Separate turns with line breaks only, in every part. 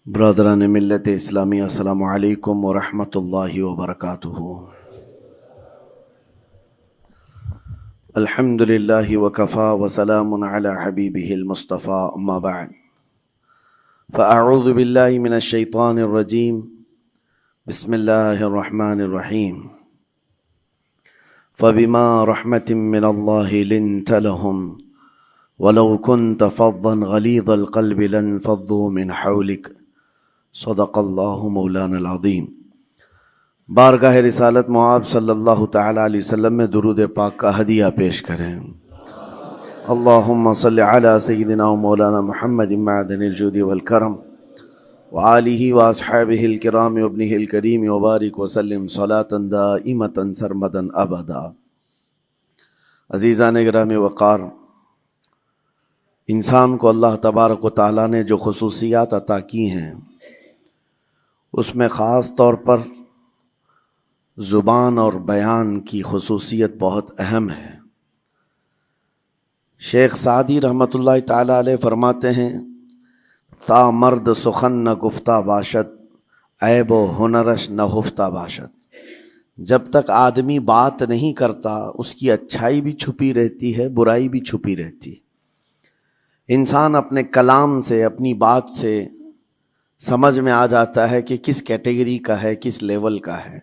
برادران ملت اسلامی، السلام علیکم ورحمۃ اللہ وبرکاتہ۔ الحمد للہ وکفا وسلام علی حبیبہ المصطفیٰ، اما بعد فاعوذ باللہ من الشیطان الرجیم، بسم اللہ الرحمن الرحیم۔ فبما رحمۃ من اللہ لنت لهم ولو كنت فظا غلیظ القلب لانفضوا من حولک، صدق اللہ مولانا العظیم۔ بارگاہ رسالت معاب صلی اللہ تعالی علیہ وسلم میں درود پاک کا ہدیہ پیش کریں۔ اللہم صلی علی سیدنا و مولانا محمد معدن الجود والکرم وآلہ واصحابہ الکرام وابنہ الکریم وبارک وسلم صلاة دائمة سرمدا ابدا۔ عزیزان گرامی وقار، انسان کو اللہ تبارک و تعالیٰ نے جو خصوصیات عطا کی ہیں، اس میں خاص طور پر زبان اور بیان کی خصوصیت بہت اہم ہے۔ شیخ سعدی رحمۃ اللہ تعالی علیہ فرماتے ہیں، تا مرد سخن نہ گفتہ باشد، عیب و ہنرش نہ ہفتہ باشد۔ جب تک آدمی بات نہیں کرتا، اس کی اچھائی بھی چھپی رہتی ہے، برائی بھی چھپی رہتی ہے۔ انسان اپنے کلام سے، اپنی بات سے سمجھ میں آ جاتا ہے کہ کس کیٹیگری کا ہے، کس لیول کا ہے۔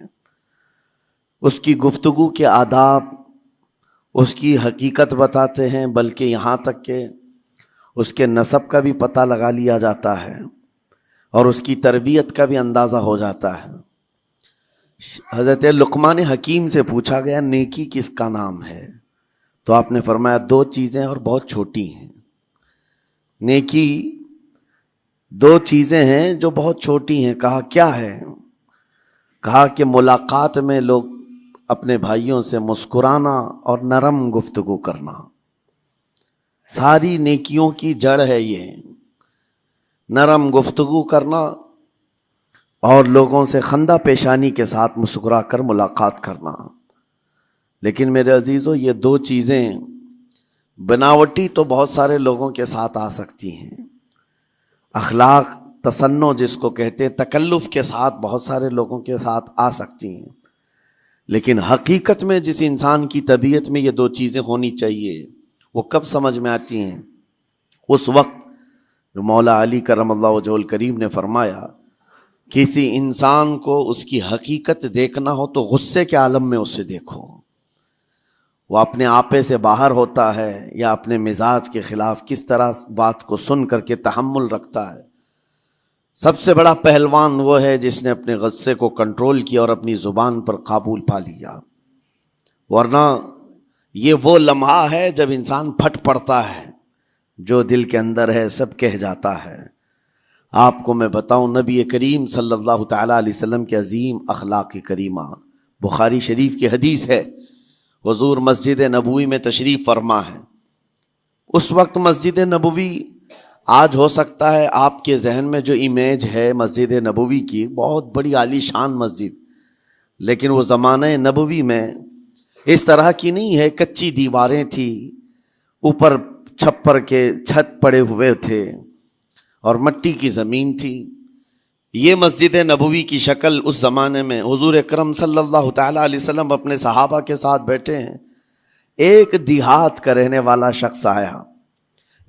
اس کی گفتگو کے آداب اس کی حقیقت بتاتے ہیں، بلکہ یہاں تک کہ اس کے نسب کا بھی پتہ لگا لیا جاتا ہے اور اس کی تربیت کا بھی اندازہ ہو جاتا ہے۔ حضرت لقمان حکیم سے پوچھا گیا، نیکی کس کا نام ہے؟ تو آپ نے فرمایا، دو چیزیں اور بہت چھوٹی ہیں۔ نیکی دو چیزیں ہیں جو بہت چھوٹی ہیں۔ کہا کیا ہے؟ کہا کہ ملاقات میں لوگ اپنے بھائیوں سے مسکرانا اور نرم گفتگو کرنا۔ ساری نیکیوں کی جڑ ہے یہ، نرم گفتگو کرنا اور لوگوں سے خندہ پیشانی کے ساتھ مسکرا کر ملاقات کرنا۔ لیکن میرے عزیزو، یہ دو چیزیں بناوٹی تو بہت سارے لوگوں کے ساتھ آ سکتی ہیں، اخلاق تصنع جس کو کہتے ہیں، تکلف کے ساتھ بہت سارے لوگوں کے ساتھ آ سکتی ہیں، لیکن حقیقت میں جس انسان کی طبیعت میں یہ دو چیزیں ہونی چاہیے، وہ کب سمجھ میں آتی ہیں؟ اس وقت جو مولا علی کرم اللہ وجہہ الکریم نے فرمایا، کسی انسان کو اس کی حقیقت دیکھنا ہو تو غصے کے عالم میں اسے دیکھو۔ وہ اپنے آپے سے باہر ہوتا ہے یا اپنے مزاج کے خلاف کس طرح بات کو سن کر کے تحمل رکھتا ہے۔ سب سے بڑا پہلوان وہ ہے جس نے اپنے غصے کو کنٹرول کیا اور اپنی زبان پر قابو پا لیا، ورنہ یہ وہ لمحہ ہے جب انسان پھٹ پڑتا ہے، جو دل کے اندر ہے سب کہہ جاتا ہے۔ آپ کو میں بتاؤں، نبی کریم صلی اللہ تعالیٰ علیہ وسلم کے عظیم اخلاق کریمہ، بخاری شریف کی حدیث ہے، حضور مسجد نبوی میں تشریف فرما ہے۔ اس وقت مسجد نبوی، آج ہو سکتا ہے آپ کے ذہن میں جو امیج ہے مسجد نبوی کی، بہت بڑی عالی شان مسجد، لیکن وہ زمانہ نبوی میں اس طرح کی نہیں ہے۔ کچی دیواریں تھی، اوپر چھپر کے چھت پڑے ہوئے تھے اور مٹی کی زمین تھی۔ یہ مسجد نبوی کی شکل اس زمانے میں حضور اکرم صلی اللہ تعالیٰ علیہ وسلم اپنے صحابہ کے ساتھ بیٹھے ہیں۔ ایک دیہات کا رہنے والا شخص آیا۔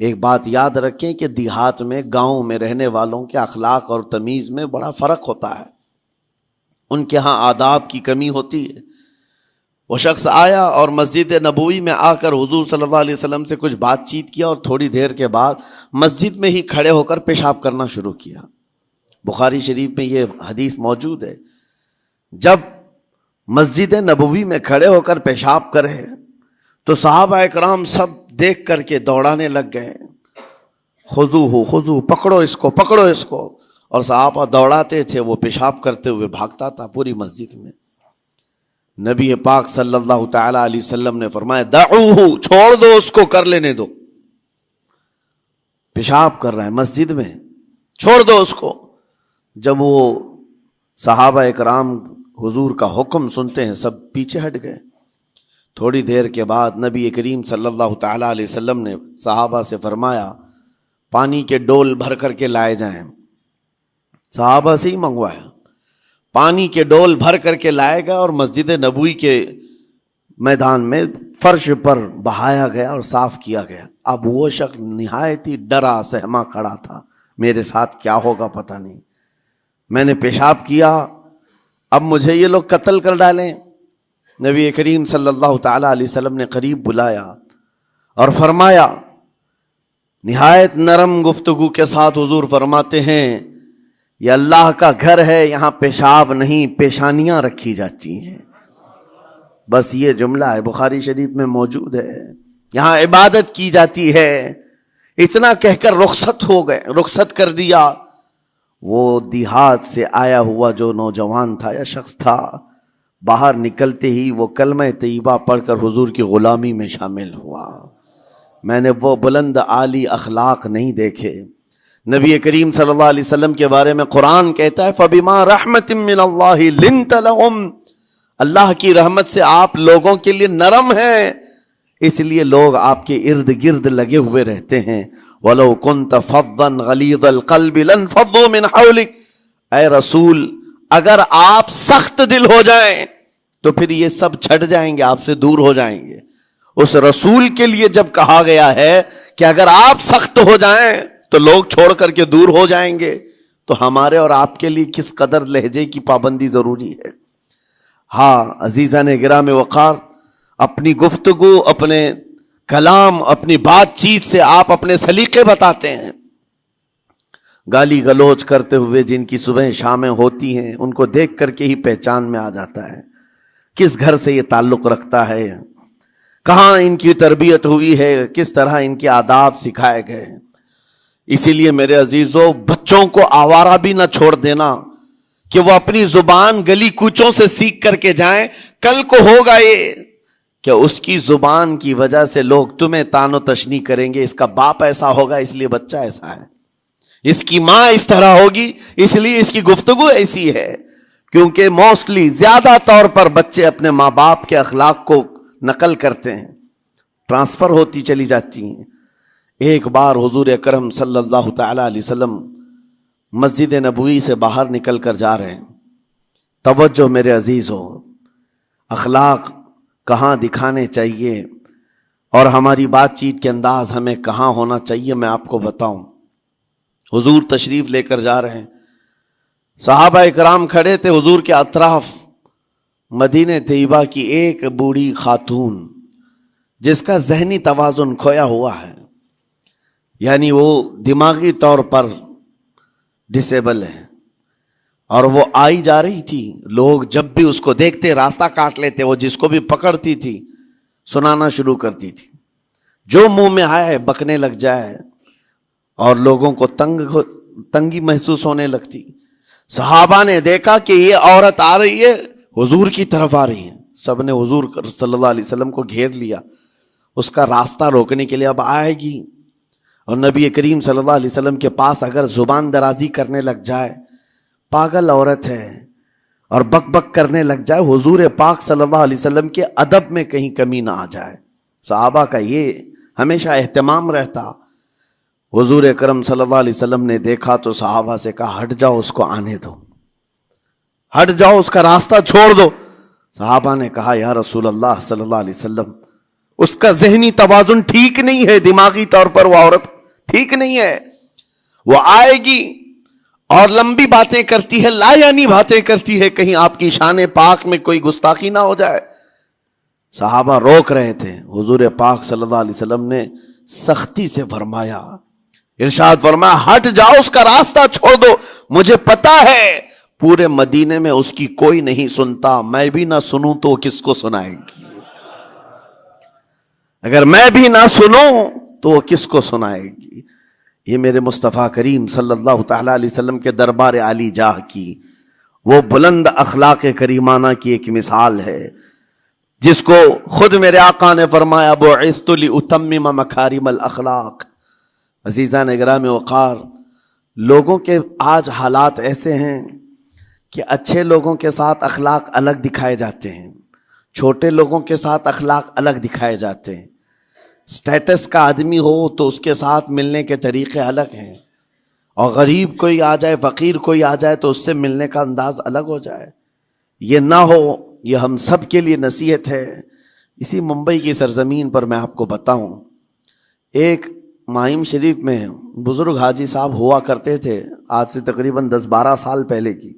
ایک بات یاد رکھیں کہ دیہات میں، گاؤں میں رہنے والوں کے اخلاق اور تمیز میں بڑا فرق ہوتا ہے، ان کے ہاں آداب کی کمی ہوتی ہے۔ وہ شخص آیا اور مسجد نبوی میں آ کر حضور صلی اللہ علیہ وسلم سے کچھ بات چیت کیا، اور تھوڑی دیر کے بعد مسجد میں ہی کھڑے ہو کر پیشاب کرنا شروع کیا۔ بخاری شریف میں یہ حدیث موجود ہے۔ جب مسجد نبوی میں کھڑے ہو کر پیشاب کرے تو صحابہ اکرام سب دیکھ کر کے دوڑانے لگ گئے، خذوہ خذوہ، پکڑو اس کو، پکڑو اس کو، اور صحابہ دوڑاتے تھے، وہ پیشاب کرتے ہوئے بھاگتا تھا پوری مسجد میں۔ نبی پاک صلی اللہ تعالی علیہ وسلم نے فرمایا، دعوہ، چھوڑ دو اس کو، کر لینے دو، پیشاب کر رہا ہے مسجد میں، چھوڑ دو اس کو۔ جب وہ صحابہ اکرام حضور کا حکم سنتے ہیں، سب پیچھے ہٹ گئے۔ تھوڑی دیر کے بعد نبی کریم صلی اللہ تعالیٰ علیہ وسلم نے صحابہ سے فرمایا، پانی کے ڈول بھر کر کے لائے جائیں۔ صحابہ سے ہی منگوایا، پانی کے ڈول بھر کر کے لائے گا اور مسجد نبوی کے میدان میں فرش پر بہایا گیا اور صاف کیا گیا۔ اب وہ شخص نہایت ہی ڈرا سہما کھڑا تھا، میرے ساتھ کیا ہوگا پتہ نہیں، میں نے پیشاب کیا، اب مجھے یہ لوگ قتل کر ڈالیں۔ نبی کریم صلی اللہ تعالی علیہ وسلم نے قریب بلایا اور فرمایا، نہایت نرم گفتگو کے ساتھ حضور فرماتے ہیں، یہ اللہ کا گھر ہے، یہاں پیشاب نہیں پیشانیاں رکھی جاتی ہیں۔ بس یہ جملہ ہے، بخاری شریف میں موجود ہے، یہاں عبادت کی جاتی ہے۔ اتنا کہہ کر رخصت ہو گئے، رخصت کر دیا۔ وہ دیہات سے آیا ہوا جو نوجوان تھا یا شخص تھا، باہر نکلتے ہی وہ کلمہ طیبہ پڑھ کر حضور کی غلامی میں شامل ہوا۔ میں نے وہ بلند عالی اخلاق نہیں دیکھے۔ نبی کریم صلی اللہ علیہ وسلم کے بارے میں قرآن کہتا ہے، فَبِمَا رَحْمَةٍ مِّنَ اللَّهِ لِنْتَ لَهُمْ، اللہ کی رحمت سے آپ لوگوں کے لیے نرم ہیں، اس لیے لوگ آپ کے ارد گرد لگے ہوئے رہتے ہیں۔ وَلَوْ كُنْتَ فَظًّا غَلِيظَ الْقَلْبِ لَانفَضُّوا مِنْ حَوْلِكَ، اے رسول اگر آپ سخت دل ہو جائیں تو پھر یہ سب چھٹ جائیں گے، آپ سے دور ہو جائیں گے۔ اس رسول کے لیے جب کہا گیا ہے کہ اگر آپ سخت ہو جائیں تو لوگ چھوڑ کر کے دور ہو جائیں گے، تو ہمارے اور آپ کے لیے کس قدر لہجے کی پابندی ضروری ہے۔ ہاں عزیزان گرام وقار، اپنی گفتگو، اپنے کلام، اپنی بات چیت سے آپ اپنے سلیقے بتاتے ہیں۔ گالی گلوچ کرتے ہوئے جن کی صبح شامیں ہوتی ہیں، ان کو دیکھ کر کے ہی پہچان میں آ جاتا ہے کس گھر سے یہ تعلق رکھتا ہے، کہاں ان کی تربیت ہوئی ہے، کس طرح ان کے آداب سکھائے گئے۔ اسی لیے میرے عزیزو، بچوں کو آوارہ بھی نہ چھوڑ دینا کہ وہ اپنی زبان گلی کوچوں سے سیکھ کر کے جائیں۔ کل کو ہوگا یہ کہ اس کی زبان کی وجہ سے لوگ تمہیں تان و تشنیع کریں گے، اس کا باپ ایسا ہوگا اس لیے بچہ ایسا ہے، اس کی ماں اس طرح ہوگی اس لیے اس کی گفتگو ایسی ہے۔ کیونکہ موسٹلی زیادہ طور پر بچے اپنے ماں باپ کے اخلاق کو نقل کرتے ہیں، ٹرانسفر ہوتی چلی جاتی ہیں۔ ایک بار حضور اکرم صلی اللہ تعالی علیہ وسلم مسجد نبوی سے باہر نکل کر جا رہے ہیں۔ توجہ میرے عزیزو، اخلاق کہاں دکھانے چاہیے اور ہماری بات چیت کے انداز ہمیں کہاں ہونا چاہیے، میں آپ کو بتاؤں۔ حضور تشریف لے کر جا رہے ہیں، صحابہ اکرام کھڑے تھے حضور کے اطراف۔ مدینہ طیبہ کی ایک بوڑھی خاتون جس کا ذہنی توازن کھویا ہوا ہے، یعنی وہ دماغی طور پر ڈسیبل ہے، اور وہ آئی جا رہی تھی۔ لوگ جب بھی اس کو دیکھتے راستہ کاٹ لیتے، وہ جس کو بھی پکڑتی تھی سنانا شروع کرتی تھی، جو منہ میں آئے بکنے لگ جائے، اور لوگوں کو تنگی محسوس ہونے لگتی۔ صحابہ نے دیکھا کہ یہ عورت آ رہی ہے، حضور کی طرف آ رہی ہے، سب نے حضور صلی اللہ علیہ وسلم کو گھیر لیا، اس کا راستہ روکنے کے لیے۔ اب آئے گی اور نبی کریم صلی اللہ علیہ وسلم کے پاس اگر زبان درازی کرنے لگ جائے، پاگل عورت ہے، اور بک بک کرنے لگ جائے، حضور پاک صلی اللہ علیہ وسلم کے ادب میں کہیں کمی نہ آ جائے۔ صحابہ کا یہ ہمیشہ اہتمام رہتا۔ حضور اکرم صلی اللہ علیہ وسلم نے دیکھا تو صحابہ سے کہا، ہٹ جاؤ، اس کو آنے دو، ہٹ جاؤ، اس کا راستہ چھوڑ دو۔ صحابہ نے کہا، یا رسول اللہ صلی اللہ علیہ وسلم، اس کا ذہنی توازن ٹھیک نہیں ہے، دماغی طور پر وہ عورت ٹھیک نہیں ہے، وہ آئے گی اور لمبی باتیں کرتی ہے، لا یعنی باتیں کرتی ہے، کہیں آپ کی شان پاک میں کوئی گستاخی نہ ہو جائے۔ صحابہ روک رہے تھے، حضور پاک صلی اللہ علیہ وسلم نے سختی سے فرمایا، ارشاد فرمایا، ہٹ جاؤ، اس کا راستہ چھوڑ دو، مجھے پتا ہے پورے مدینے میں اس کی کوئی نہیں سنتا، میں بھی نہ سنوں تو کس کو سنائے گی، اگر میں بھی نہ سنوں تو وہ کس کو سنائے گی۔ یہ میرے مصطفیٰ کریم صلی اللہ تعالی علیہ وسلم کے دربار عالی جاہ کی وہ بلند اخلاق کریمانہ کی ایک مثال ہے، جس کو خود میرے آقا نے فرمایا، بعثت لأتمم مکارم الاخلاق۔ عزیزان گرامی وقار، لوگوں کے آج حالات ایسے ہیں کہ اچھے لوگوں کے ساتھ اخلاق الگ دکھائے جاتے ہیں، چھوٹے لوگوں کے ساتھ اخلاق الگ دکھائے جاتے ہیں۔ سٹیٹس کا آدمی ہو تو اس کے ساتھ ملنے کے طریقے الگ ہیں، اور غریب کوئی آ جائے، فقیر کوئی آ جائے تو اس سے ملنے کا انداز الگ ہو جائے، یہ نہ ہو۔ یہ ہم سب کے لیے نصیحت ہے۔ اسی ممبئی کی سرزمین پر میں آپ کو بتاؤں، ایک ماہم شریف میں بزرگ حاجی صاحب ہوا کرتے تھے، آج سے تقریباً 10-12 سال پہلے کی۔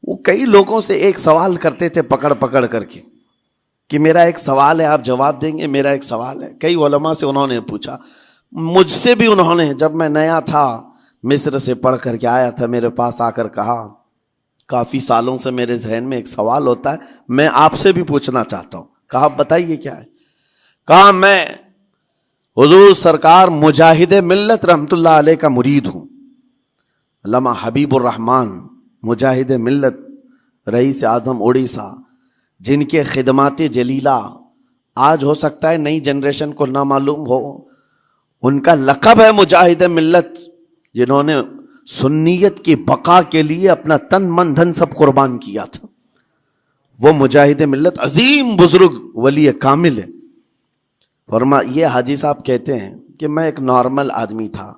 وہ کئی لوگوں سے ایک سوال کرتے تھے پکڑ پکڑ کر کے کہ میرا ایک سوال ہے، آپ جواب دیں گے، میرا ایک سوال ہے۔ کئی علماء سے انہوں نے پوچھا، مجھ سے بھی انہوں نے، جب میں نیا تھا مصر سے پڑھ کر کے آیا تھا، میرے پاس آ کر کہا کافی سالوں سے میرے ذہن میں ایک سوال ہوتا ہے، میں آپ سے بھی پوچھنا چاہتا ہوں۔ کہا بتائیے کیا ہے؟ کہا میں حضور سرکار مجاہد ملت رحمت اللہ علیہ کا مرید ہوں۔ علامہ حبیب الرحمن مجاہد ملت، رئیس اعظم اڑیسہ، جن کے خدمات جلیلہ آج ہو سکتا ہے نئی جنریشن کو نہ معلوم ہو، ان کا لقب ہے مجاہد ملت، جنہوں نے سنیت کی بقا کے لیے اپنا تن من دھن سب قربان کیا تھا۔ وہ مجاہد ملت عظیم بزرگ ولی کامل ہے۔ یہ حاجی صاحب کہتے ہیں کہ میں ایک نارمل آدمی تھا،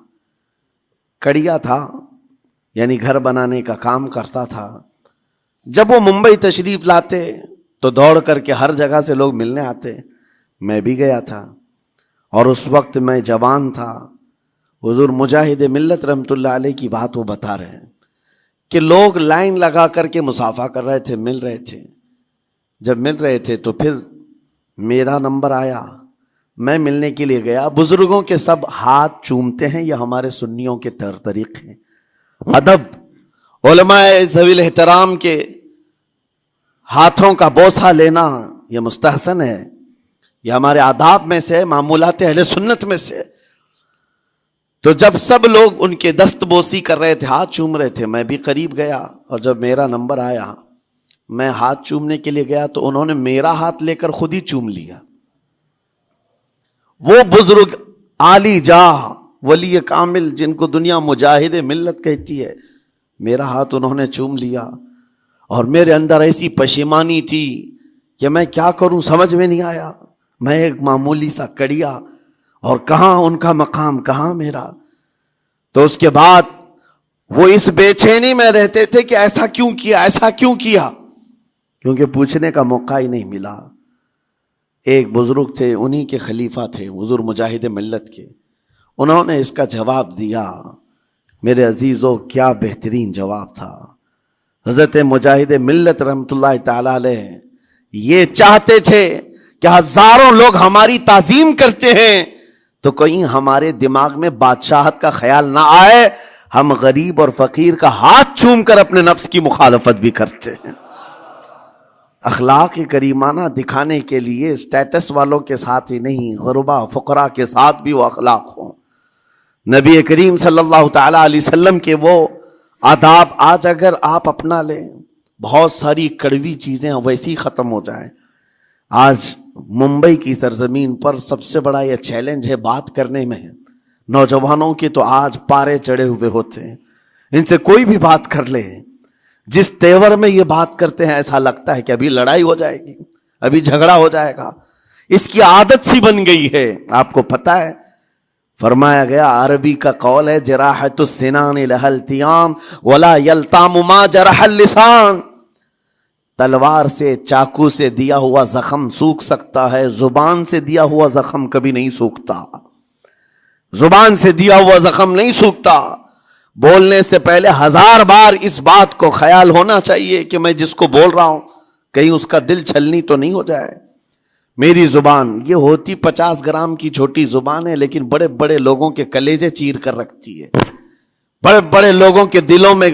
کڑیا تھا، یعنی گھر بنانے کا کام کرتا تھا۔ جب وہ ممبئی تشریف لاتے تو دوڑ کر کے ہر جگہ سے لوگ ملنے آتے، میں بھی گیا تھا، اور اس وقت میں جوان تھا۔ حضور مجاہد ملت رحمت اللہ علیہ کی بات وہ بتا رہے ہیں کہ لوگ لائن لگا کر کے مصافحہ کر رہے تھے، مل رہے تھے۔ جب مل رہے تھے تو پھر میرا نمبر آیا، میں ملنے کے لیے گیا۔ بزرگوں کے سب ہاتھ چومتے ہیں، یہ ہمارے سنیوں کے طریق ہیں، ادب۔ علماء ذوی الاحترام کے ہاتھوں کا بوسہ لینا یہ مستحسن ہے، یہ ہمارے آداب میں سے، معمولات اہل سنت میں سے۔ تو جب سب لوگ ان کے دست بوسی کر رہے تھے، ہاتھ چوم رہے تھے، میں بھی قریب گیا، اور جب میرا نمبر آیا میں ہاتھ چومنے کے لیے گیا تو انہوں نے میرا ہاتھ لے کر خود ہی چوم لیا۔ وہ بزرگ عالی جاہ ولی کامل جن کو دنیا مجاہد ملت کہتی ہے، میرا ہاتھ انہوں نے چوم لیا، اور میرے اندر ایسی پشیمانی تھی کہ میں کیا کروں سمجھ میں نہیں آیا۔ میں ایک معمولی سا کڑیا، اور کہاں ان کا مقام کہاں میرا۔ تو اس کے بعد وہ اس بے چینی میں رہتے تھے کہ ایسا کیوں کیا، ایسا کیوں کیا، کیونکہ پوچھنے کا موقع ہی نہیں ملا۔ ایک بزرگ تھے، انہی کے خلیفہ تھے حضور مجاہد ملت کے، انہوں نے اس کا جواب دیا۔ میرے عزیزو کیا بہترین جواب تھا۔ حضرت مجاہد ملت رحمت اللہ تعالی علیہ یہ چاہتے تھے کہ ہزاروں لوگ ہماری تعظیم کرتے ہیں تو کہیں ہمارے دماغ میں بادشاہت کا خیال نہ آئے، ہم غریب اور فقیر کا ہاتھ چوم کر اپنے نفس کی مخالفت بھی کرتے ہیں۔ اخلاق کریمانہ دکھانے کے لیے اسٹیٹس والوں کے ساتھ ہی نہیں، غربا فقراء کے ساتھ بھی وہ اخلاق ہوں۔ نبی کریم صلی اللہ تعالی علیہ وسلم کے وہ آداب آج اگر آپ اپنا لیں، بہت ساری کڑوی چیزیں ویسی ختم ہو جائیں۔ آج ممبئی کی سرزمین پر سب سے بڑا یہ چیلنج ہے بات کرنے میں، نوجوانوں کے تو آج پارے چڑھے ہوئے ہوتے ہیں، ان سے کوئی بھی بات کر لے، جس تیور میں یہ بات کرتے ہیں ایسا لگتا ہے کہ ابھی لڑائی ہو جائے گی، ابھی جھگڑا ہو جائے گا۔ اس کی عادت سی بن گئی ہے۔ آپ کو پتہ ہے فرمایا گیا، عربی کا قول ہے، جراحت السنان لها التیام ولا یلتام ما جرح اللسان۔ تلوار سے، چاقو سے دیا ہوا زخم سوکھ سکتا ہے، زبان سے دیا ہوا زخم کبھی نہیں سوکھتا، زبان سے دیا ہوا زخم نہیں سوکھتا۔ بولنے سے پہلے 1000 بار اس بات کو خیال ہونا چاہیے کہ میں جس کو بول رہا ہوں کہیں اس کا دل چھلنی تو نہیں ہو جائے۔ میری زبان یہ ہوتی 50 گرام کی چھوٹی زبان ہے، لیکن بڑے بڑے لوگوں کے کلیجے چیر کر رکھتی ہے، بڑے بڑے لوگوں کے دلوں میں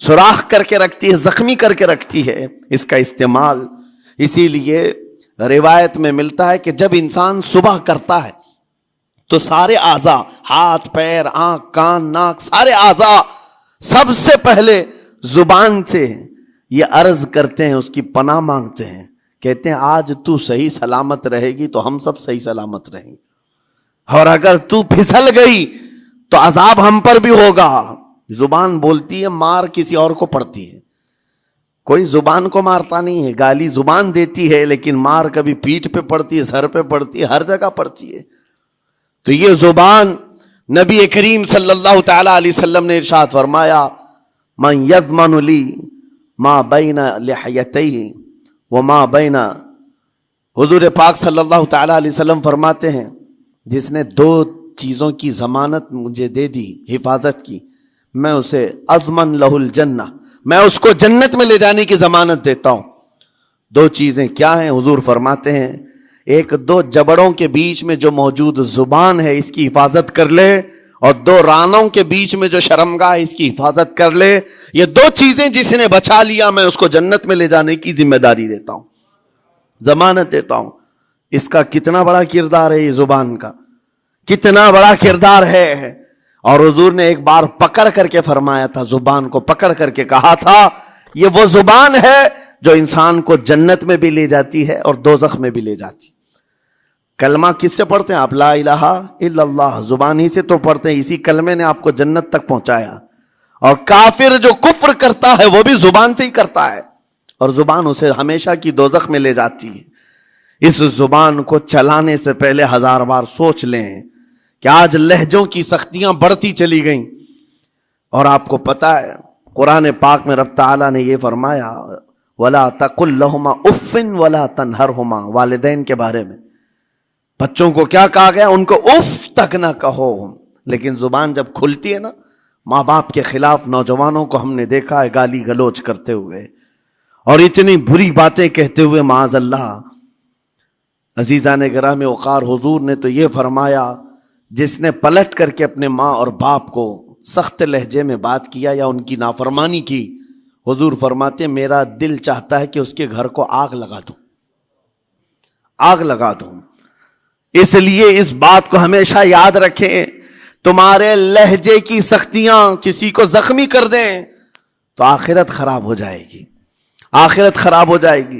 سوراخ کر کے رکھتی ہے، زخمی کر کے رکھتی ہے اس کا استعمال۔ اسی لیے روایت میں ملتا ہے کہ جب انسان صبح کرتا ہے تو سارے اعضاء، ہاتھ پیر آنکھ کان ناک، سارے اعضاء سب سے پہلے زبان سے یہ عرض کرتے ہیں، اس کی پناہ مانگتے ہیں، کہتے ہیں آج تو صحیح سلامت رہے گی تو ہم سب صحیح سلامت رہیں گے، اور اگر تو پھسل گئی تو عذاب ہم پر بھی ہوگا۔ زبان بولتی ہے، مار کسی اور کو پڑتی ہے، کوئی زبان کو مارتا نہیں ہے، گالی زبان دیتی ہے، لیکن مار کبھی پیٹھ پہ پڑتی ہے، سر پہ پڑتی ہے، ہر جگہ پڑتی ہے۔ تو یہ زبان نبی کریم صلی اللہ تعالی علیہ وسلم نے ارشاد فرمایا من یضمن لی ما بین لحیتیہ وما بین، حضور پاک صلی اللہ تعالی علیہ وسلم فرماتے ہیں جس نے دو چیزوں کی ضمانت مجھے دے دی، حفاظت کی، میں اسے اضمن لہ الجنہ، میں اس کو جنت میں لے جانے کی ضمانت دیتا ہوں۔ دو چیزیں کیا ہیں؟ حضور فرماتے ہیں ایک دو جبڑوں کے بیچ میں جو موجود زبان ہے اس کی حفاظت کر لے، اور دو رانوں کے بیچ میں جو شرمگاہ ہے اس کی حفاظت کر لے، یہ دو چیزیں جس نے بچا لیا میں اس کو جنت میں لے جانے کی ذمہ داری دیتا ہوں، ضمانت دیتا ہوں۔ اس کا کتنا بڑا کردار ہے، یہ زبان کا کتنا بڑا کردار ہے۔ اور حضور نے ایک بار پکڑ کر کے فرمایا تھا، زبان کو پکڑ کر کے کہا تھا یہ وہ زبان ہے جو انسان کو جنت میں بھی لے جاتی ہے اور دوزخ میں بھی لے جاتی۔ کلمہ کس سے پڑھتے ہیں آپ؟ لا الہ الا اللہ، زبان ہی سے تو پڑھتے ہیں، اسی کلمے نے آپ کو جنت تک پہنچایا۔ اور کافر جو کفر کرتا ہے وہ بھی زبان سے ہی کرتا ہے، اور زبان اسے ہمیشہ کی دوزخ میں لے جاتی ہے۔ اس زبان کو چلانے سے پہلے 1000 بار سوچ لیں کہ آج لہجوں کی سختیاں بڑھتی چلی گئیں، اور آپ کو پتہ ہے قرآن پاک میں رب تعالیٰ نے یہ فرمایا وَلَا تَقُلْ لَهُمَا اُفٍّ وَلَا تَنْهَرْهُمَا، والدین کے بارے میں بچوں کو کیا کہا گیا؟ ان کو اف تک نہ کہو۔ لیکن زبان جب کھلتی ہے نا، ماں باپ کے خلاف نوجوانوں کو ہم نے دیکھا ہے گالی گلوچ کرتے ہوئے اور اتنی بری باتیں کہتے ہوئے، معاذ اللہ۔ عزیزان گرامی وقار، حضور نے تو یہ فرمایا جس نے پلٹ کر کے اپنے ماں اور باپ کو سخت لہجے میں بات کیا یا ان کی نافرمانی کی، حضور فرماتے میرا دل چاہتا ہے کہ اس کے گھر کو آگ لگا دوں، آگ لگا دوں۔ اس لیے اس بات کو ہمیشہ یاد رکھیں، تمہارے لہجے کی سختیاں کسی کو زخمی کر دیں تو آخرت خراب ہو جائے گی، آخرت خراب ہو جائے گی۔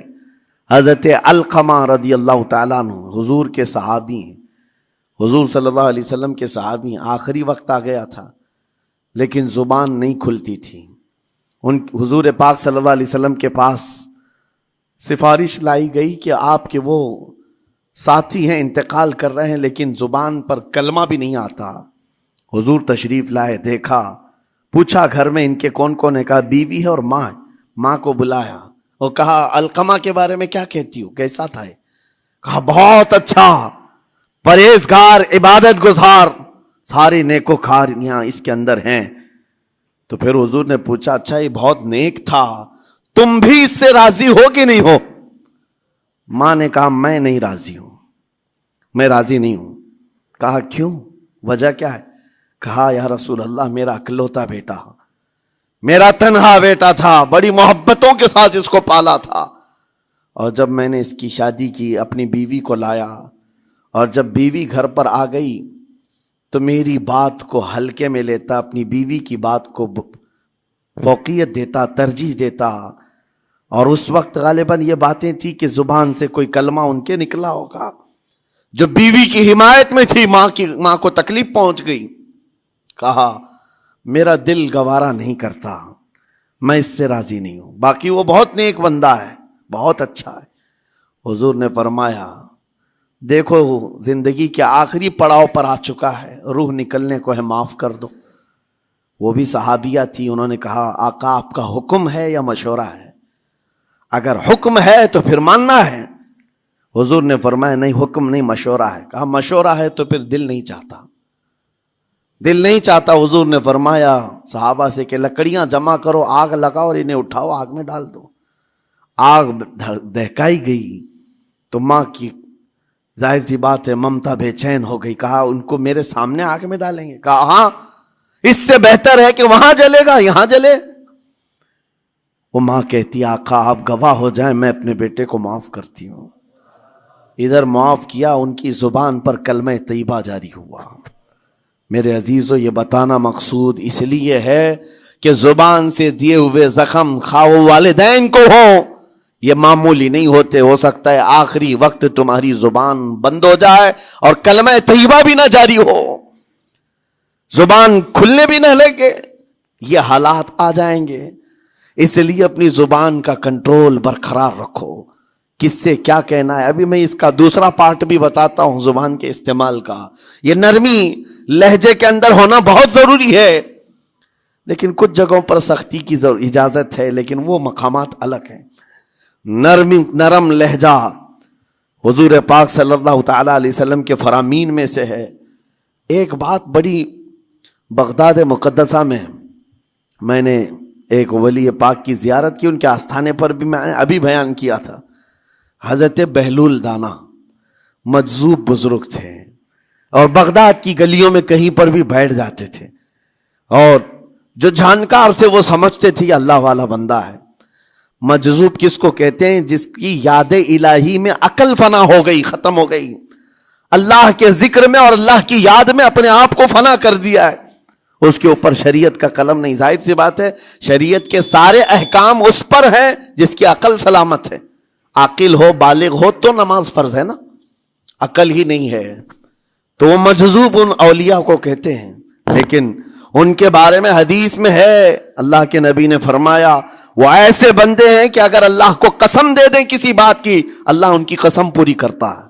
حضرت علقمہ رضی اللہ تعالیٰ عنہ حضور کے صحابی ہیں، حضور صلی اللہ علیہ وسلم کے صحابی ہیں، آخری وقت آ گیا تھا لیکن زبان نہیں کھلتی تھی۔ حضور پاک صلی اللہ علیہ وسلم کے پاس سفارش لائی گئی کہ آپ کے وہ ساتھی ہیں انتقال کر رہے ہیں لیکن زبان پر کلمہ بھی نہیں آتا۔ حضور تشریف لائے، دیکھا، پوچھا گھر میں ان کے کون کون ہے؟ کہا بیوی ہے اور ماں ہے۔ ماں کو بلایا اور کہا علقمہ کے بارے میں کیا کہتی ہو، کیسا تھا؟ کہا بہت اچھا، پرہیزگار، عبادت گزار، ساری نیکوکاریاں اس کے اندر ہیں۔ تو پھر حضور نے پوچھا اچھا یہ بہت نیک تھا، تم بھی اس سے راضی ہو کہ نہیں ہو؟ ماں نے کہا میں نہیں راضی ہوں، میں راضی نہیں ہوں۔ کہا کیوں، وجہ کیا ہے؟ کہا یا رسول اللہ میرا اکلوتا بیٹا، میرا تنہا بیٹا تھا، بڑی محبتوں کے ساتھ اس کو پالا تھا، اور جب میں نے اس کی شادی کی اپنی بیوی کو لایا، اور جب بیوی گھر پر آ گئی تو میری بات کو ہلکے میں لیتا، اپنی بیوی کی بات کو فوقیت دیتا، ترجیح دیتا، اور اس وقت غالباً یہ باتیں تھی کہ زبان سے کوئی کلمہ ان کے نکلا ہوگا جو بیوی کی حمایت میں تھی، ماں کو تکلیف پہنچ گئی۔ کہا میرا دل گوارا نہیں کرتا، میں اس سے راضی نہیں ہوں، باقی وہ بہت نیک بندہ ہے، بہت اچھا ہے۔ حضور نے فرمایا دیکھو زندگی کے آخری پڑاؤ پر آ چکا ہے، روح نکلنے کو ہے، معاف کر دو۔ وہ بھی صحابیہ تھی، انہوں نے کہا آقا آپ کا حکم ہے یا مشورہ ہے؟ اگر حکم ہے تو پھر ماننا ہے۔ حضور نے فرمایا نہیں، حکم نہیں، مشورہ ہے۔ کہا مشورہ ہے تو پھر دل نہیں چاہتا، دل نہیں چاہتا۔ حضور نے فرمایا صحابہ سے کہ لکڑیاں جمع کرو، آگ لگاؤ اور انہیں اٹھاؤ، آگ میں ڈال دو۔ آگ دہکائی گئی تو ماں کی ظاہر سی بات ہے ممتا بے چین ہو گئی۔ کہا ان کو میرے سامنے آگ میں ڈالیں گے؟ کہا ہاں، اس سے بہتر ہے کہ وہاں جلے گا، یہاں جلے۔ وہ ماں کہتی آقا آپ گواہ ہو جائیں، میں اپنے بیٹے کو معاف کرتی ہوں۔ ادھر معاف کیا، ان کی زبان پر کلمہ طیبہ جاری ہوا۔ میرے عزیزو یہ بتانا مقصود اس لیے ہے کہ زبان سے دیے ہوئے زخم خواہ والدین کو ہو، یہ معمولی نہیں ہوتے۔ ہو سکتا ہے آخری وقت تمہاری زبان بند ہو جائے اور کلمہ طیبہ بھی نہ جاری ہو، زبان کھلنے بھی نہ لگے، یہ حالات آ جائیں گے۔ اس لیے اپنی زبان کا کنٹرول برقرار رکھو، کس سے کیا کہنا ہے۔ ابھی میں اس کا دوسرا پارٹ بھی بتاتا ہوں زبان کے استعمال کا۔ یہ نرمی لہجے کے اندر ہونا بہت ضروری ہے، لیکن کچھ جگہوں پر سختی کی اجازت ہے، لیکن وہ مقامات الگ ہیں۔ نرم لہجہ حضور پاک صلی اللہ تعالی علیہ وسلم کے فرامین میں سے ہے۔ ایک بات بڑی، بغداد مقدسہ میں نے ایک ولی پاک کی زیارت کی، ان کے آستانے پر بھی میں نے ابھی بیان کیا تھا۔ حضرت بہلول دانا مجذوب بزرگ تھے، اور بغداد کی گلیوں میں کہیں پر بھی بیٹھ جاتے تھے، اور جو جانکار تھے وہ سمجھتے تھے اللہ والا بندہ ہے۔ مجذوب کس کو کہتے ہیں؟ جس کی یاد الہی میں عقل فنا ہو گئی، ختم ہو گئی، اللہ کے ذکر میں اور اللہ کی یاد میں اپنے آپ کو فنا کر دیا ہے، اس کے اوپر شریعت کا قلم نہیں۔ ظاہر سی بات ہے شریعت کے سارے احکام اس پر ہیں جس کی عقل سلامت ہے۔ عاقل ہو، بالغ ہو تو نماز فرض ہے نا، عقل ہی نہیں ہے تو وہ مجذوب ان اولیاء کو کہتے ہیں۔ لیکن ان کے بارے میں حدیث میں ہے، اللہ کے نبی نے فرمایا وہ ایسے بندے ہیں کہ اگر اللہ کو قسم دے دیں کسی بات کی، اللہ ان کی قسم پوری کرتا ہے۔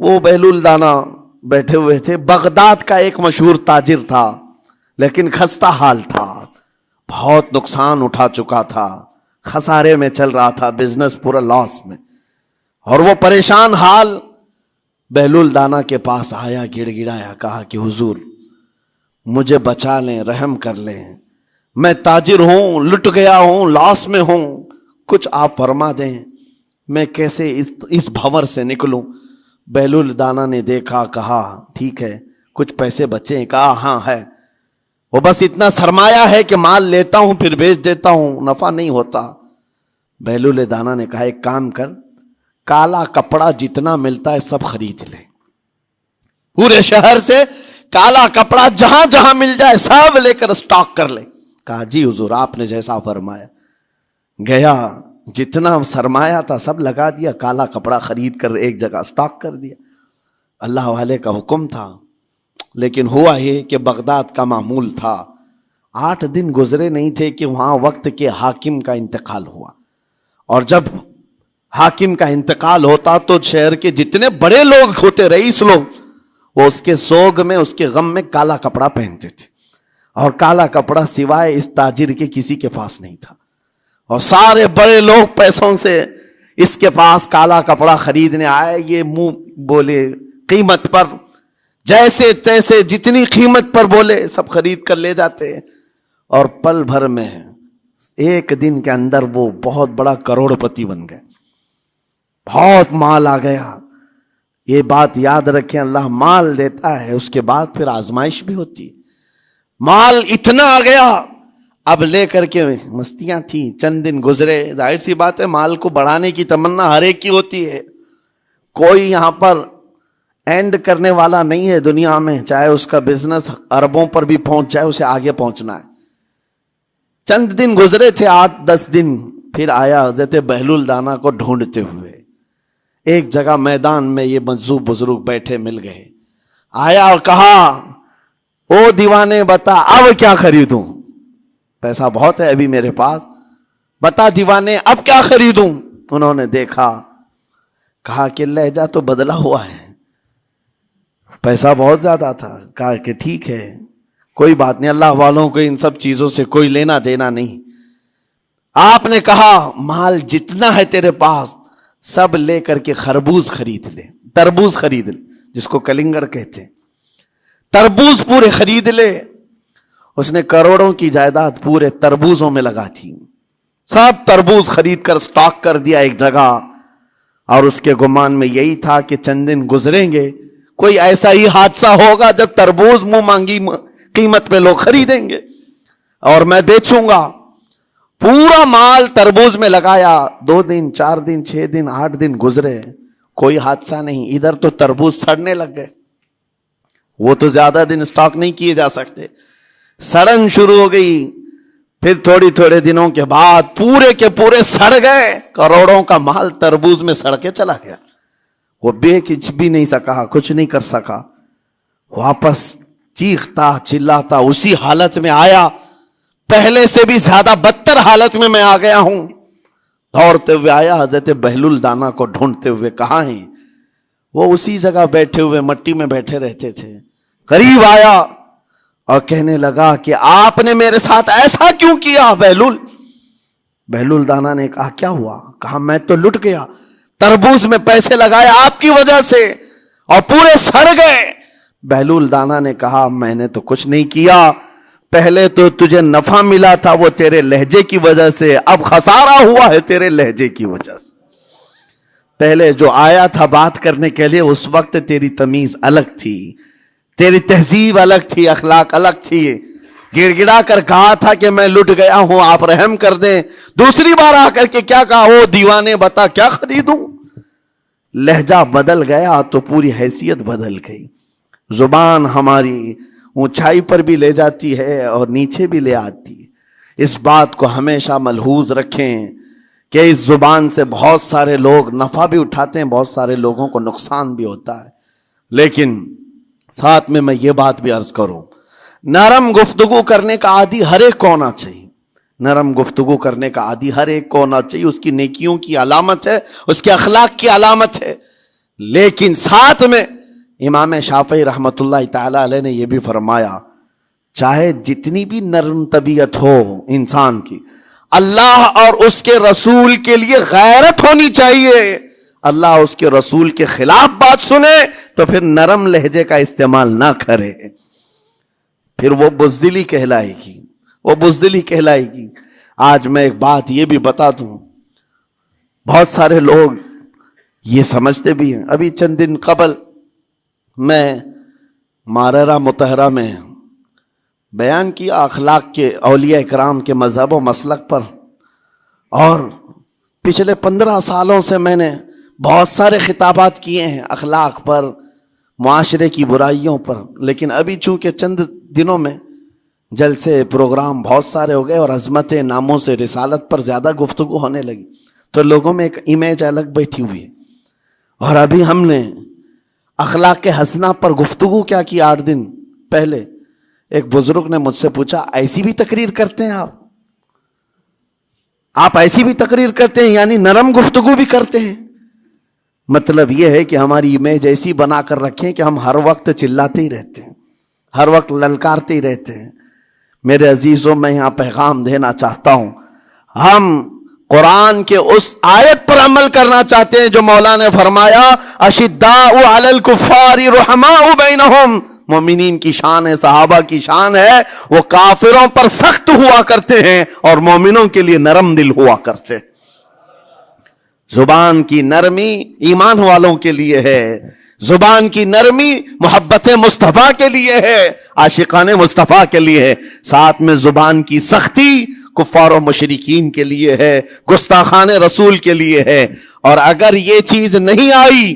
وہ بہلول دانا بیٹھے ہوئے تھے، بغداد کا ایک مشہور تاجر تھا، لیکن خستہ حال تھا، بہت نقصان اٹھا چکا تھا، خسارے میں چل رہا تھا، بزنس پورا لاس میں، اور وہ پریشان حال بہلول دانا کے پاس آیا، گڑ گڑایا، کہا کہ حضور مجھے بچا لیں، رحم کر لیں، میں تاجر ہوں، لٹ گیا ہوں، لاس میں ہوں، کچھ آپ فرما دیں، میں کیسے اس بھنور سے نکلوں۔ بہلول دانا نے دیکھا، کہا ٹھیک ہے، کچھ پیسے بچے ہیں؟ کہا ہاں ہے، وہ بس اتنا سرمایہ ہے کہ مال لیتا ہوں پھر بیچ دیتا ہوں، نفع نہیں ہوتا۔ بہلول دانا نے کہا ایک کام کر، کالا کپڑا جتنا ملتا ہے سب خرید لے، پورے شہر سے کالا کپڑا جہاں جہاں مل جائے سب لے کر اسٹاک کر لے۔ کہا جی حضور آپ نے جیسا فرمایا۔ گیا، جتنا سرمایہ تھا سب لگا دیا، کالا کپڑا خرید کر ایک جگہ اسٹاک کر دیا۔ اللہ والے کا حکم تھا، لیکن ہوا یہ کہ بغداد کا معمول تھا، 8 دن گزرے نہیں تھے کہ وہاں وقت کے حاکم کا انتقال ہوا، اور جب حاکم کا انتقال ہوتا تو شہر کے جتنے بڑے لوگ ہوتے، رئیس لوگ، وہ اس کے سوگ میں، اس کے غم میں کالا کپڑا پہنتے تھے، اور کالا کپڑا سوائے اس تاجر کے کسی کے پاس نہیں تھا، اور سارے بڑے لوگ پیسوں سے اس کے پاس کالا کپڑا خریدنے آئے، یہ منہ بولے قیمت پر، جیسے تیسے جتنی قیمت پر بولے سب خرید کر لے جاتے، اور پل بھر میں ایک دن کے اندر وہ بہت بڑا کروڑ پتی بن گئے، بہت مال آ گیا۔ یہ بات یاد رکھیں، اللہ مال دیتا ہے، اس کے بعد پھر آزمائش بھی ہوتی ہے۔ مال اتنا آ گیا، اب لے کر کے مستیاں تھیں، چند دن گزرے، ظاہر سی بات ہے مال کو بڑھانے کی تمنا ہر ایک کی ہوتی ہے، کوئی یہاں پر اینڈ کرنے والا نہیں ہے دنیا میں، چاہے اس کا بزنس اربوں پر بھی پہنچ جائے، اسے آگے پہنچنا ہے۔ چند دن گزرے تھے، 8-10 دن، پھر آیا حضرت بہلول دانا کو ڈھونڈتے ہوئے، ایک جگہ میدان میں یہ مجذوب بزرگ بیٹھے مل گئے، آیا اور کہا او دیوانے بتا اب کیا خریدوں، پیسہ بہت ہے ابھی میرے پاس، بتا دیوانے اب کیا خریدوں۔ انہوں نے دیکھا، کہا کہ لہجہ تو بدلا ہوا ہے، پیسہ بہت زیادہ تھا، کہا کہ ٹھیک ہے کوئی بات نہیں، اللہ والوں کو ان سب چیزوں سے کوئی لینا دینا نہیں۔ آپ نے کہا مال جتنا ہے تیرے پاس سب لے کر کے خربوز خرید لے، تربوز خرید لے، جس کو کلنگڑ کہتے ہیں، تربوز پورے خرید لے۔ اس نے کروڑوں کی جائیداد پورے تربوزوں میں لگا تھی، سب تربوز خرید کر سٹاک کر دیا ایک جگہ، اور اس کے گمان میں یہی تھا کہ چند دن گزریں گے، کوئی ایسا ہی حادثہ ہوگا جب تربوز منہ مانگی قیمت پہ لوگ خریدیں گے اور میں بیچوں گا۔ پورا مال تربوز میں لگایا، 2 دن 4 دن 6 دن 8 دن گزرے، کوئی حادثہ نہیں، ادھر تو تربوز سڑنے لگ گئے، وہ تو زیادہ دن سٹاک نہیں کیے جا سکتے، سڑن شروع ہو گئی، پھر تھوڑے دنوں کے بعد پورے کے پورے سڑ گئے، کروڑوں کا مال تربوز میں سڑ کے چلا گیا، وہ کچھ بھی نہیں سکا، کچھ نہیں کر سکا، واپس چیختا چلاتا اسی حالت میں آیا، پہلے سے بھی زیادہ بدتر حالت میں آ گیا ہوں، دوڑتے ہوئے آیا، حضرت بہلول دانا کو ڈھونڈتے ہوئے، کہاں ہیں وہ؟ اسی جگہ بیٹھے ہوئے مٹی میں بیٹھے رہتے تھے، قریب آیا اور کہنے لگا کہ آپ نے میرے ساتھ ایسا کیوں کیا بہلول؟ بہلول دانا نے کہا کیا ہوا؟ کہا میں تو لٹ گیا، تربوز میں پیسے لگائے آپ کی وجہ سے اور پورے سڑ گئے۔ بہلول دانا نے کہا میں نے تو کچھ نہیں کیا، پہلے تو تجھے نفع ملا تھا وہ تیرے لہجے کی وجہ سے، اب خسارہ ہوا ہے تیرے لہجے کی وجہ سے۔ پہلے جو آیا تھا بات کرنے کے لیے اس وقت تیری تمیز الگ تھی، تیری تہذیب الگ تھی، اخلاق الگ تھی، گڑ گڑا کر کہا تھا کہ میں لٹ گیا ہوں آپ رحم کر دیں۔ دوسری بار آ کر کے کیا کہا؟ او دیوانے بتا کیا خریدوں؟ لہجہ بدل گیا تو پوری حیثیت بدل گئی۔ زبان ہماری اونچائی پر بھی لے جاتی ہے اور نیچے بھی لے آتی ہے۔ اس بات کو ہمیشہ ملحوظ رکھیں کہ اس زبان سے بہت سارے لوگ نفع بھی اٹھاتے ہیں، بہت سارے لوگوں کو نقصان بھی ہوتا ہے۔ لیکن ساتھ میں یہ بات بھی عرض کروں، نرم گفتگو کرنے کا عادی ہر ایک کو ہونا چاہیے، نرم گفتگو کرنے کا عادی ہر ایک کو ہونا چاہیے، اس کی نیکیوں کی علامت ہے، اس کے اخلاق کی علامت ہے۔ لیکن ساتھ میں امام شافعی رحمۃ اللہ تعالی علیہ نے یہ بھی فرمایا، چاہے جتنی بھی نرم طبیعت ہو انسان کی، اللہ اور اس کے رسول کے لیے غیرت ہونی چاہیے۔ اللہ اس کے رسول کے خلاف بات سنے تو پھر نرم لہجے کا استعمال نہ کرے، پھر وہ بزدلی کہلائے گی، وہ بزدلی کہلائے گی۔ آج میں ایک بات یہ بھی بتا دوں، بہت سارے لوگ یہ سمجھتے بھی ہیں، ابھی چند دن قبل میں ماررہ مطہرہ میں بیان کیا اخلاق کے اولیاء اکرام کے مذہب و مسلک پر، اور پچھلے 15 سالوں سے میں نے بہت سارے خطابات کیے ہیں اخلاق پر، معاشرے کی برائیوں پر، لیکن ابھی چونکہ چند دنوں میں جلسے پروگرام بہت سارے ہو گئے اور عظمت ناموں سے رسالت پر زیادہ گفتگو ہونے لگی تو لوگوں میں ایک امیج الگ بیٹھی ہوئی ہے۔ اور ابھی ہم نے اخلاق حسنہ پر گفتگو کیا کی 8 دن پہلے، ایک بزرگ نے مجھ سے پوچھا ایسی بھی تقریر کرتے ہیں آپ ایسی بھی تقریر کرتے ہیں، یعنی نرم گفتگو بھی کرتے ہیں؟ مطلب یہ ہے کہ ہماری امیج ایسی بنا کر رکھیں کہ ہم ہر وقت چلاتے ہی رہتے ہیں، ہر وقت للکارتے ہی رہتے ہیں۔ میرے عزیزوں میں یہاں پیغام دینا چاہتا ہوں، ہم قرآن کے اس آیت پر عمل کرنا چاہتے ہیں جو مولا نے فرمایا اشداء علی الکفار رحماء بینہم، مومنین کی شان ہے، صحابہ کی شان ہے، وہ کافروں پر سخت ہوا کرتے ہیں اور مومنوں کے لیے نرم دل ہوا کرتے ہیں۔ زبان کی نرمی ایمان والوں کے لیے ہے، زبان کی نرمی محبت مصطفیٰ کے لیے ہے، عاشقان مصطفیٰ کے لیے ہے، ساتھ میں زبان کی سختی کفار و مشرکین کے لیے ہے، گستاخان رسول کے لیے ہے۔ اور اگر یہ چیز نہیں آئی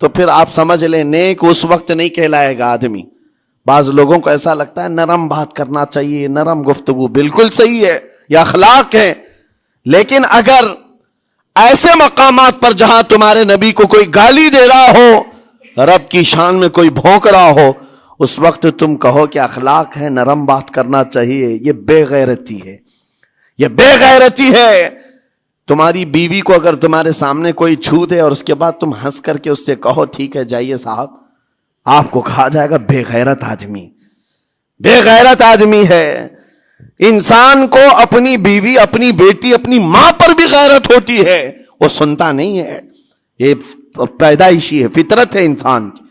تو پھر آپ سمجھ لیں نیک اس وقت نہیں کہلائے گا آدمی۔ بعض لوگوں کو ایسا لگتا ہے نرم بات کرنا چاہیے، نرم گفتگو، بالکل صحیح ہے، یہ اخلاق ہے، لیکن اگر ایسے مقامات پر جہاں تمہارے نبی کو کوئی گالی دے رہا ہو، رب کی شان میں کوئی بھونک رہا ہو، اس وقت تم کہو کہ اخلاق ہے، نرم بات کرنا چاہیے، یہ بے غیرتی ہے، یہ بے غیرتی ہے۔ تمہاری بیوی کو اگر تمہارے سامنے کوئی چھو دے اور اس کے بعد تم ہنس کر کے اس سے کہو ٹھیک ہے جائیے صاحب، آپ کو کہا جائے گا بے غیرت آدمی، بے غیرت آدمی ہے۔ انسان کو اپنی بیوی، اپنی بیٹی، اپنی ماں پر بھی غیرت ہوتی ہے، وہ سنتا نہیں ہے، یہ پیدائشی ہے، فطرت ہے انسان کی۔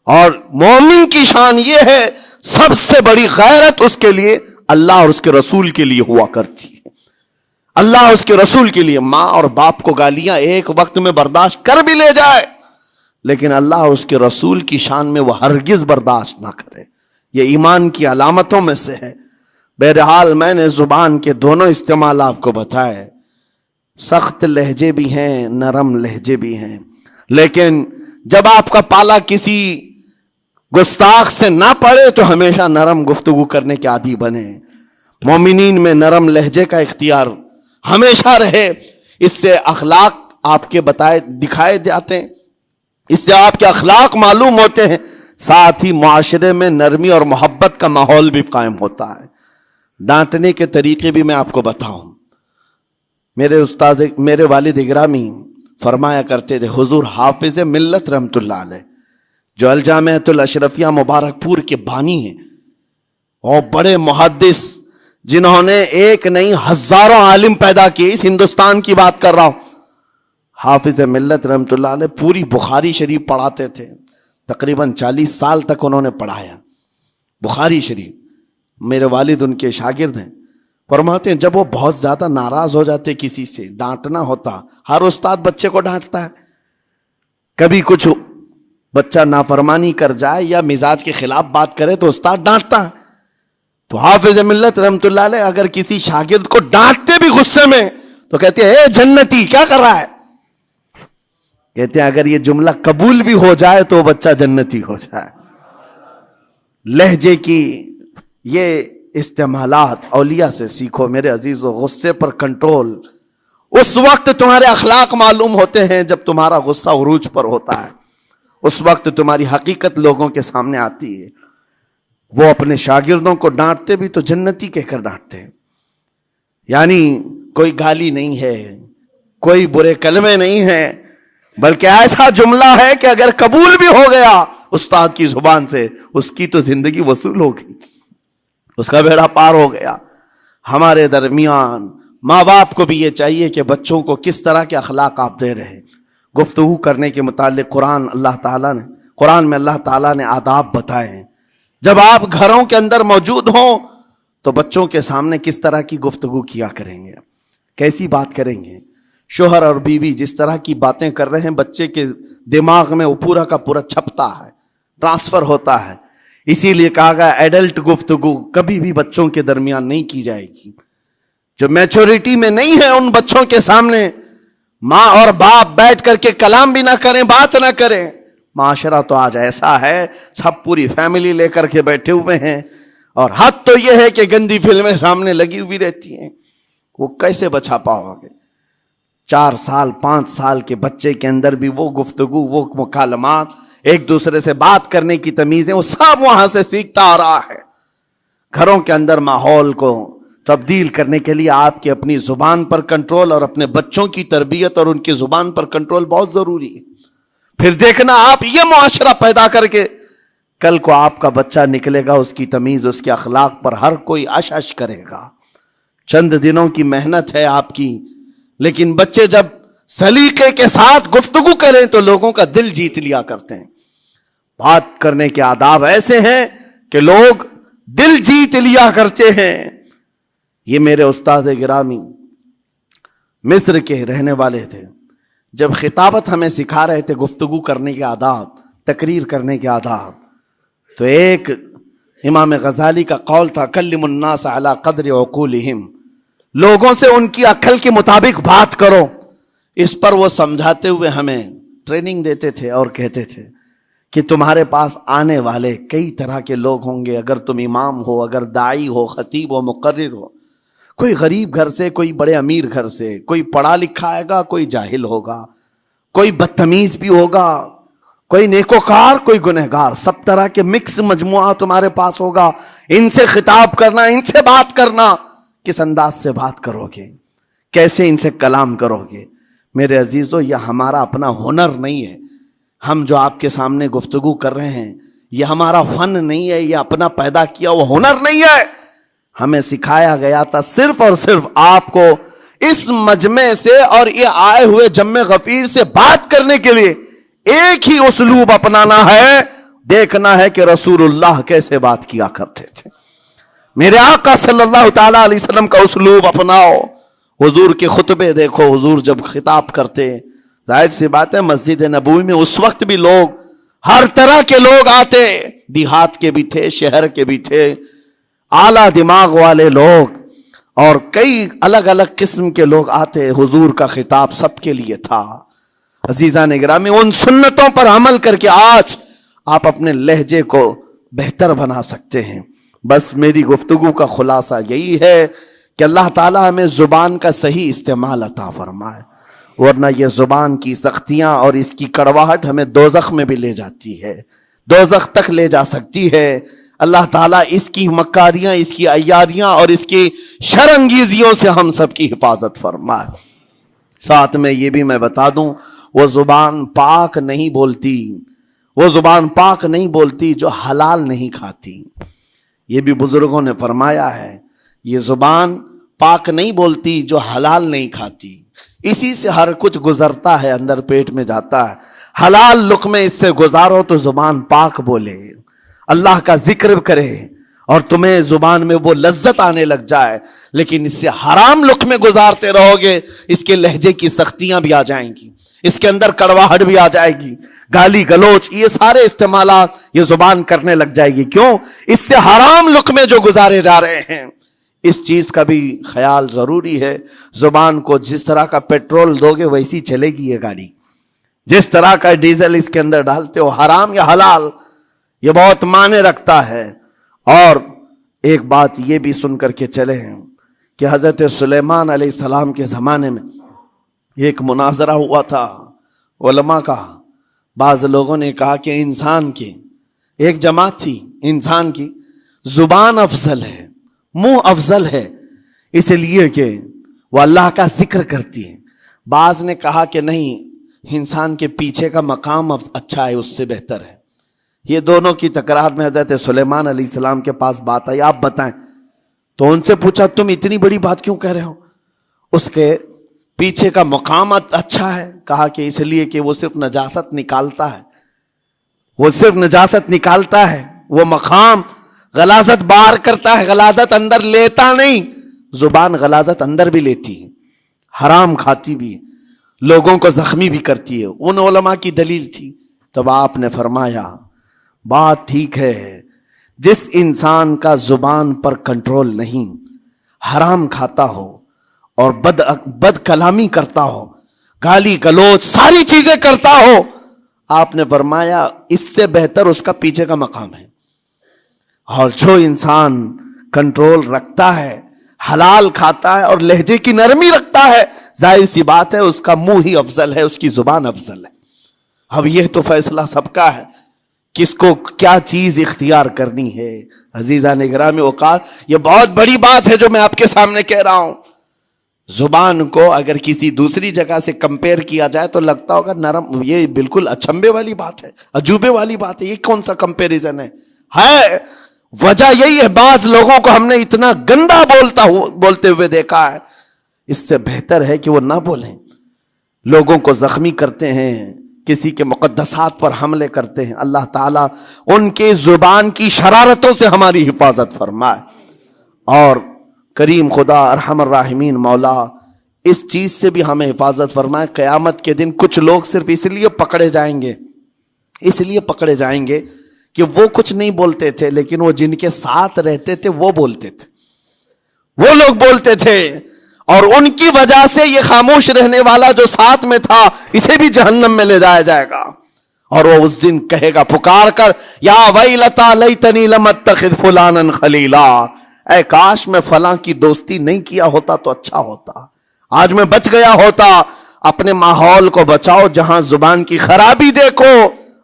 اور مومن کی شان یہ ہے سب سے بڑی غیرت اس کے لیے اللہ اور اس کے رسول کے لیے ہوا کرتی ہے، اللہ اور اس کے رسول کے لیے۔ ماں اور باپ کو گالیاں ایک وقت میں برداشت کر بھی لے جائے، لیکن اللہ اور اس کے رسول کی شان میں وہ ہرگز برداشت نہ کرے، یہ ایمان کی علامتوں میں سے ہے۔ بہرحال میں نے زبان کے دونوں استعمال آپ کو بتائے، سخت لہجے بھی ہیں، نرم لہجے بھی ہیں، لیکن جب آپ کا پالا کسی گستاخ سے نہ پڑے تو ہمیشہ نرم گفتگو کرنے کے عادی بنے۔ مومنین میں نرم لہجے کا اختیار ہمیشہ رہے، اس سے اخلاق آپ کے بتائے دکھائے جاتے ہیں، اس سے آپ کے اخلاق معلوم ہوتے ہیں، ساتھ ہی معاشرے میں نرمی اور محبت کا ماحول بھی قائم ہوتا ہے۔ ڈانٹنے کے طریقے بھی میں آپ کو بتاؤں، میرے والد اگرامی فرمایا کرتے تھے، حضور حافظ ملت رحمت اللہ علیہ جو الجامعۃ الاشرفیہ مبارک پور کے بانی ہیں اور بڑے محدث، جنہوں نے ایک نہیں ہزاروں عالم پیدا کیے، اس ہندوستان کی بات کر رہا ہوں، حافظ ملت رحمۃ اللہ علیہ پوری بخاری شریف پڑھاتے تھے، تقریباً 40 سال تک انہوں نے پڑھایا بخاری شریف. میرے والد ان کے شاگرد ہیں. فرماتے ہیں جب وہ بہت زیادہ ناراض ہو جاتے کسی سے، ڈانٹنا ہوتا، ہر استاد بچے کو ڈانٹتا ہے، کبھی کچھ بچہ نافرمانی کر جائے یا مزاج کے خلاف بات کرے تو استاد ڈانٹتا ہے. تو حافظ ملت رحمۃ اللہ علیہ اگر کسی شاگرد کو ڈانٹتے بھی غصے میں تو کہتے ہیں اے جنتی کیا کر رہا ہے. کہتے ہیں اگر یہ جملہ قبول بھی ہو جائے تو بچہ جنتی ہو جائے. لہجے کی یہ استعمالات اولیاء سے سیکھو میرے عزیزو. غصے پر کنٹرول اس وقت تمہارے اخلاق معلوم ہوتے ہیں جب تمہارا غصہ عروج پر ہوتا ہے. اس وقت تمہاری حقیقت لوگوں کے سامنے آتی ہے. وہ اپنے شاگردوں کو ڈانٹتے بھی تو جنتی کہہ کر ڈانٹتے ہیں، یعنی کوئی گالی نہیں ہے، کوئی برے کلمے نہیں ہیں، بلکہ ایسا جملہ ہے کہ اگر قبول بھی ہو گیا استاد کی زبان سے، اس کی تو زندگی وصول ہوگی، اس کا بیڑا پار ہو گیا. ہمارے درمیان ماں باپ کو بھی یہ چاہیے کہ بچوں کو کس طرح کے اخلاق آپ دے رہے. گفتگو کرنے کے متعلق قرآن میں اللہ تعالیٰ نے آداب بتائے ہیں. جب آپ گھروں کے اندر موجود ہوں تو بچوں کے سامنے کس طرح کی گفتگو کیا کریں گے، کیسی بات کریں گے. شوہر اور بیوی جس طرح کی باتیں کر رہے ہیں بچے کے دماغ میں وہ پورا کا پورا چھپتا ہے، ٹرانسفر ہوتا ہے. اسی لیے کہا گیا ایڈلٹ گفتگو کبھی بھی بچوں کے درمیان نہیں کی جائے گی. جو میچورٹی میں نہیں ہے ان بچوں کے سامنے ماں اور باپ بیٹھ کر کے کلام بھی نہ کریں، بات نہ کریں. معاشرہ تو آج ایسا ہے سب پوری فیملی لے کر کے بیٹھے ہوئے ہیں، اور حد تو یہ ہے کہ گندی فلمیں سامنے لگی ہوئی رہتی ہیں. وہ کیسے بچا پاؤ گے؟ 4 سال 5 سال کے بچے کے اندر بھی وہ گفتگو، وہ مکالمات، ایک دوسرے سے بات کرنے کی تمیزیں، وہ سب وہاں سے سیکھتا آ رہا ہے. گھروں کے اندر ماحول کو تبدیل کرنے کے لیے آپ کی اپنی زبان پر کنٹرول اور اپنے بچوں کی تربیت اور ان کی زبان پر کنٹرول بہت ضروری ہے. پھر دیکھنا آپ یہ معاشرہ پیدا کر کے کل کو آپ کا بچہ نکلے گا، اس کی تمیز، اس کے اخلاق پر ہر کوئی اش اش کرے گا. چند دنوں کی محنت ہے آپ کی، لیکن بچے جب سلیقے کے ساتھ گفتگو کریں تو لوگوں کا دل جیت لیا کرتے ہیں. بات کرنے کے آداب ایسے ہیں کہ لوگ دل جیت لیا کرتے ہیں. یہ میرے استاد گرامی مصر کے رہنے والے تھے. جب خطابت ہمیں سکھا رہے تھے گفتگو کرنے کے آداب، تقریر کرنے کے آداب، تو ایک امام غزالی کا قول تھا کلم الناس علی قدر عقولہم، لوگوں سے ان کی عقل کے مطابق بات کرو. اس پر وہ سمجھاتے ہوئے ہمیں ٹریننگ دیتے تھے اور کہتے تھے کہ تمہارے پاس آنے والے کئی طرح کے لوگ ہوں گے. اگر تم امام ہو، اگر داعی ہو، خطیب ہو، مقرر ہو، کوئی غریب گھر سے، کوئی بڑے امیر گھر سے، کوئی پڑھا لکھا آئے گا، کوئی جاہل ہوگا، کوئی بدتمیز بھی ہوگا، کوئی نیکوکار، کوئی گنہگار، سب طرح کے مکس مجموعہ تمہارے پاس ہوگا. ان سے خطاب کرنا، ان سے بات کرنا، کس انداز سے بات کرو گے، کیسے ان سے کلام کرو گے. میرے عزیزو یہ ہمارا اپنا ہنر نہیں ہے. ہم جو آپ کے سامنے گفتگو کر رہے ہیں یہ ہمارا فن نہیں ہے، یہ اپنا پیدا کیا وہ ہنر نہیں ہے. ہمیں سکھایا گیا تھا صرف اور صرف آپ کو اس مجمع سے اور یہ آئے ہوئے جمع غفیر سے بات کرنے کے لیے ایک ہی اسلوب اپنانا ہے. دیکھنا ہے کہ رسول اللہ کیسے بات کیا کرتے تھے. میرے آقا صلی اللہ تعالی علیہ وسلم کا اسلوب اپناؤ. حضور کے خطبے دیکھو، حضور جب خطاب کرتے، ظاہر سی بات ہے مسجد نبوی میں اس وقت بھی لوگ، ہر طرح کے لوگ آتے، دیہات کے بھی تھے، شہر کے بھی تھے، اعلیٰ دماغ والے لوگ اور کئی الگ الگ قسم کے لوگ آتے. حضور کا خطاب سب کے لیے تھا. عزیزان گرامی، ان سنتوں پر عمل کر کے آج آپ اپنے لہجے کو بہتر بنا سکتے ہیں. بس میری گفتگو کا خلاصہ یہی ہے کہ اللہ تعالیٰ ہمیں زبان کا صحیح استعمال عطا فرمائے، ورنہ یہ زبان کی سختیاں اور اس کی کڑواہٹ ہمیں دوزخ میں بھی لے جاتی ہے، دوزخ تک لے جا سکتی ہے. اللہ تعالیٰ اس کی مکاریاں، اس کی عیاریاں اور اس کی شرانگیزیوں سے ہم سب کی حفاظت فرمائے. ساتھ میں یہ بھی میں بتا دوں، وہ زبان پاک نہیں بولتی، وہ زبان پاک نہیں بولتی جو حلال نہیں کھاتی. یہ بھی بزرگوں نے فرمایا ہے، یہ زبان پاک نہیں بولتی جو حلال نہیں کھاتی. اسی سے ہر کچھ گزرتا ہے، اندر پیٹ میں جاتا ہے. حلال لقمے اس سے گزارو تو زبان پاک بولے، اللہ کا ذکر کرے اور تمہیں زبان میں وہ لذت آنے لگ جائے. لیکن اس سے حرام لقمے گزارتے رہو گے، اس کے لہجے کی سختیاں بھی آ جائیں گی، اس کے اندر کڑواہٹ بھی آ جائے گی، گالی گلوچ، یہ سارے استعمالات یہ زبان کرنے لگ جائے گی. کیوں؟ اس سے حرام لقمے جو گزارے جا رہے ہیں. اس چیز کا بھی خیال ضروری ہے. زبان کو جس طرح کا پیٹرول دو گے ویسی چلے گی یہ گاڑی. جس طرح کا ڈیزل اس کے اندر ڈالتے ہو، حرام یا حلال، یہ بہت معنی رکھتا ہے. اور ایک بات یہ بھی سن کر کے چلے ہیں کہ حضرت سلیمان علیہ السلام کے زمانے میں ایک مناظرہ ہوا تھا علماء کا. بعض لوگوں نے کہا کہ انسان کی ایک جماعت تھی، انسان کی زبان افضل ہے، منہ افضل ہے، اس لیے کہ وہ اللہ کا ذکر کرتی ہے. بعض نے کہا کہ نہیں، انسان کے پیچھے کا مقام اچھا ہے، اس سے بہتر ہے. یہ دونوں کی تکرار میں حضرت سلیمان علیہ السلام کے پاس بات آئی، آپ بتائیں. تو ان سے پوچھا تم اتنی بڑی بات کیوں کہہ رہے ہو؟ اس کے پیچھے کا مقام اچھا ہے. کہا کہ اس لیے کہ وہ صرف نجاست نکالتا ہے، وہ صرف نجاست نکالتا ہے، وہ مقام غلاظت باہر کرتا ہے، غلاظت اندر لیتا نہیں. زبان غلاظت اندر بھی لیتی ہے، حرام کھاتی بھی ہے، لوگوں کو زخمی بھی کرتی ہے. ان علماء کی دلیل تھی. تب آپ نے فرمایا بات ٹھیک ہے، جس انسان کا زبان پر کنٹرول نہیں، حرام کھاتا ہو اور بد کلامی کرتا ہو، گالی گلوچ ساری چیزیں کرتا ہو، آپ نے فرمایا اس سے بہتر اس کا پیچھے کا مقام ہے. اور جو انسان کنٹرول رکھتا ہے، حلال کھاتا ہے اور لہجے کی نرمی رکھتا ہے، ظاہر سی بات ہے اس کا منہ ہی افضل ہے، اس کی زبان افضل ہے. اب یہ تو فیصلہ سب کا ہے، کس کو کیا چیز اختیار کرنی ہے. عزیزان گرامی اوقات، یہ بہت بڑی بات ہے جو میں آپ کے سامنے کہہ رہا ہوں. زبان کو اگر کسی دوسری جگہ سے کمپیئر کیا جائے تو لگتا ہوگا نرم، یہ بالکل اچنبے والی بات ہے، عجوبے والی بات ہے، یہ کون سا کمپیریزن ہے. وجہ یہی ہے، بعض لوگوں کو ہم نے اتنا گندا بولتے ہوئے دیکھا ہے. اس سے بہتر ہے کہ وہ نہ بولیں. لوگوں کو زخمی کرتے ہیں، کسی کے مقدسات پر حملے کرتے ہیں. اللہ تعالیٰ ان کے زبان کی شرارتوں سے ہماری حفاظت فرمائے. اور کریم خدا ارحم الراحمین مولا اس چیز سے بھی ہمیں حفاظت فرمائے. قیامت کے دن کچھ لوگ صرف اس لیے پکڑے جائیں گے کہ وہ کچھ نہیں بولتے تھے، لیکن وہ جن کے ساتھ رہتے تھے وہ بولتے تھے، وہ لوگ بولتے تھے، اور ان کی وجہ سے یہ خاموش رہنے والا جو ساتھ میں تھا اسے بھی جہنم میں لے جایا جائے گا. اور وہ اس دن کہے گا پکار کر، یا ویلتا لیتنی لم اتخذ فلانا خلیلا، اے کاش میں فلاں کی دوستی نہیں کیا ہوتا تو اچھا ہوتا، آج میں بچ گیا ہوتا. اپنے ماحول کو بچاؤ، جہاں زبان کی خرابی دیکھو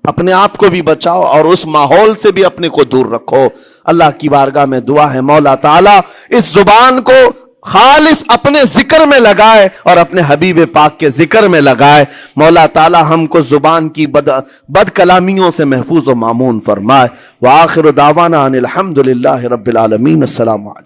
اپنے آپ کو بھی بچاؤ اور اس ماحول سے بھی اپنے کو دور رکھو. اللہ کی بارگاہ میں دعا ہے مولا تعالیٰ اس زبان کو خالص اپنے ذکر میں لگائے اور اپنے حبیب پاک کے ذکر میں لگائے. مولا تعالیٰ ہم کو زبان کی بد کلامیوں سے محفوظ و مامون فرمائے. وآخر دعوانا ان الحمد للہ رب العالمین. السلام علیکم.